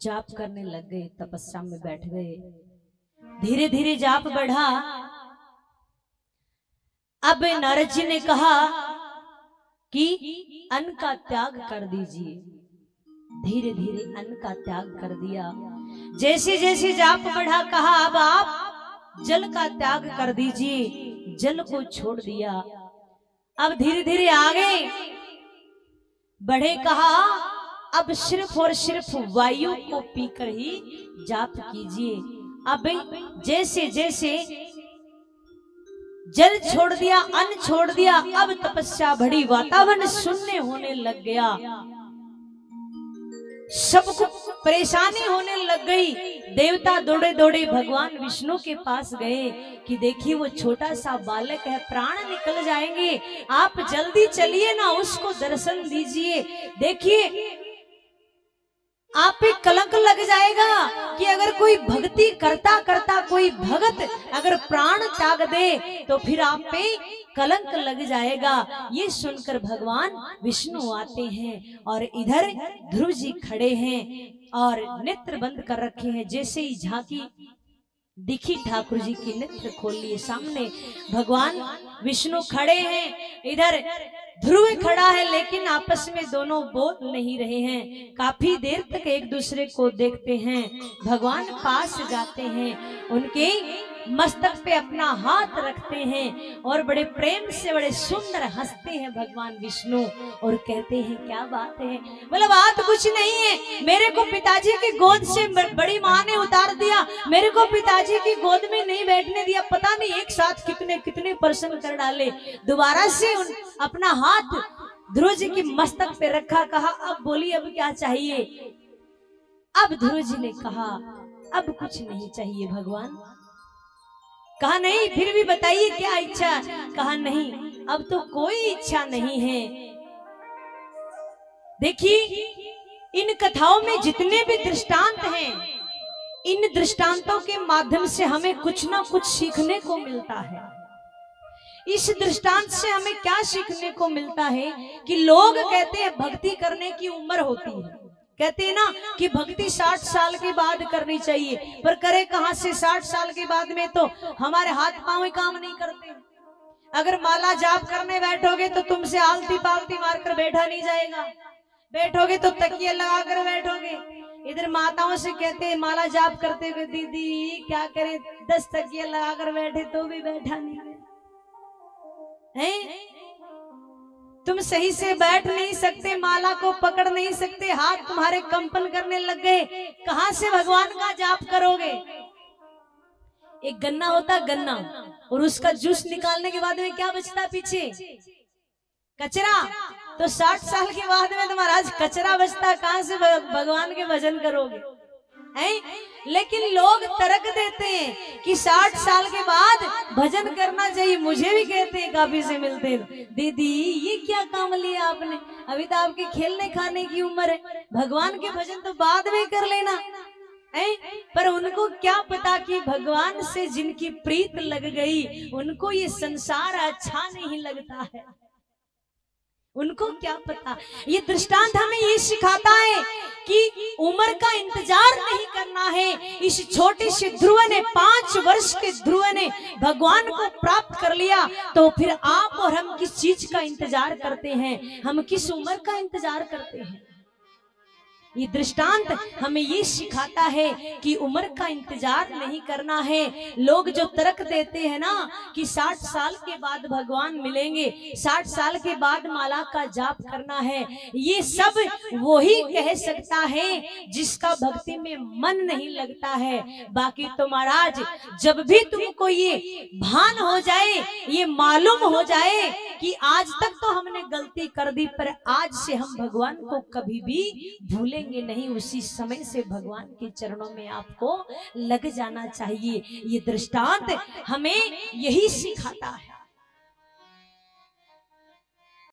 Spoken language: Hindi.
जाप करने लग गए, तपस्या में बैठ गए। धीरे धीरे जाप बढ़ा। अब नारद जी ने कहा कि अन्न का त्याग कर दीजिए। धीरे धीरे अन्न का त्याग कर दिया। जैसे जैसे जाप बढ़ा, कहा अब आप जल का त्याग कर दीजिए। जल को छोड़ दिया। अब धीरे धीरे आगे बढ़े, कहा अब सिर्फ और सिर्फ वायु को पीकर ही जाप कीजिए। अब जैसे जैसे जल छोड़ दिया, अन्न छोड़ दिया, अब तपस्या बढ़ी, वातावरण शून्य होने लग गया, सबको परेशानी होने लग गई। देवता दौड़े दौड़े भगवान विष्णु के पास गए कि देखिए वो छोटा सा बालक है, प्राण निकल जाएंगे, आप जल्दी चलिए ना, उसको दर्शन दीजिए। देखिए आप पे कलंक लग जाएगा कि अगर कोई भक्ति करता करता कोई भगत अगर प्राण त्याग दे तो फिर आप पे कलंक लग जाएगा। ये सुनकर भगवान विष्णु आते हैं और इधर ध्रुव जी खड़े हैं और नेत्र बंद कर रखे हैं। जैसे ही झांकी दिखी, ठाकुर जी की नेत्र खोल लिए, सामने भगवान विष्णु खड़े हैं, इधर ध्रुव खड़ा है, लेकिन आपस में दोनों बोल नहीं रहे हैं। काफी देर तक एक दूसरे को देखते हैं। भगवान पास जाते हैं, उनके मस्तक पे अपना हाथ रखते हैं और बड़े प्रेम से बड़े सुंदर हंसते हैं भगवान विष्णु और कहते हैं क्या बात है। बोला बात कुछ नहीं है, मेरे को पिताजी की गोद से बड़ी माँ ने उतार दिया, मेरे को पिताजी की गोद में नहीं बैठने दिया, पता नहीं एक साथ कितने कितने प्रश्न कर डाले। दोबारा से अपना हाथ ध्रुव जी की मस्तक पे रखा, कहा अब बोलिए अब क्या चाहिए। अब ध्रुव जी ने कहा अब कुछ नहीं चाहिए भगवान। कहा नहीं, फिर भी बताइए क्या इच्छा। कहा नहीं, अब तो कोई इच्छा नहीं है। देखिए इन कथाओं में जितने भी दृष्टांत हैं, इन दृष्टांतों के माध्यम से हमें कुछ ना कुछ सीखने को मिलता है। इस दृष्टांत से हमें क्या सीखने को मिलता है कि लोग कहते हैं भक्ति करने की उम्र होती है, कहते हैं ना कि भक्ति 60 साल के बाद करनी चाहिए, पर करे कहां से 60 साल के बाद में तो हमारे हाथ पांव काम नहीं करते। अगर माला जाप करने बैठोगे तो तुमसे आलती पालती मारकर बैठा नहीं जाएगा, बैठोगे तो तकिया लगा कर बैठोगे। इधर माताओं से कहते हैं माला जाप करते हुए दीदी क्या करे, 10 तकिया लगा कर बैठे तो भी बैठा नहीं है। तुम सही से बैठ नहीं सकते, माला को पकड़ नहीं सकते, हाथ तुम्हारे कंपन करने लग गए, कहां से भगवान का जाप करोगे। एक गन्ना होता गन्ना, और उसका जूस निकालने के बाद में क्या बचता पीछे, कचरा। तो 60 साल के बाद में तो महाराज कचरा बचता, कहां से भगवान के भजन करोगे हैं। लेकिन लोग तर्क देते हैं कि 60 साल के बाद भजन करना चाहिए। मुझे भी कहते हैं, काफी से मिलते हैं, दीदी ये क्या काम लिया आपने, अभी तो आपके खेलने खाने की उम्र है, भगवान के भजन तो बाद में कर लेना है। पर उनको क्या पता कि भगवान से जिनकी प्रीत लग गई उनको ये संसार अच्छा नहीं लगता है, उनको क्या पता। ये दृष्टांत हमें ये सिखाता है कि उम्र का इंतजार नहीं करना है। इस छोटे से ध्रुव ने 5 वर्ष के ध्रुव ने भगवान को प्राप्त कर लिया, तो फिर आप और हम किस चीज का इंतजार करते हैं, हम किस उम्र का इंतजार करते हैं। ये दृष्टांत हमें ये सिखाता है कि उम्र का इंतजार नहीं करना है। लोग जो तर्क देते हैं ना कि 60 साल के बाद भगवान मिलेंगे, 60 साल के बाद माला का जाप करना है, ये सब वही कह सकता है जिसका भक्ति में मन नहीं लगता है। बाकी तो महाराज जब भी तुमको ये भान हो जाए, ये मालूम हो जाए कि आज तक तो हमने गलती कर दी पर आज से हम भगवान को कभी भी भूले नहीं, उसी समय से भगवान के चरणों में आपको लग जाना चाहिए। ये दृष्टांत हमें यही सिखाता है।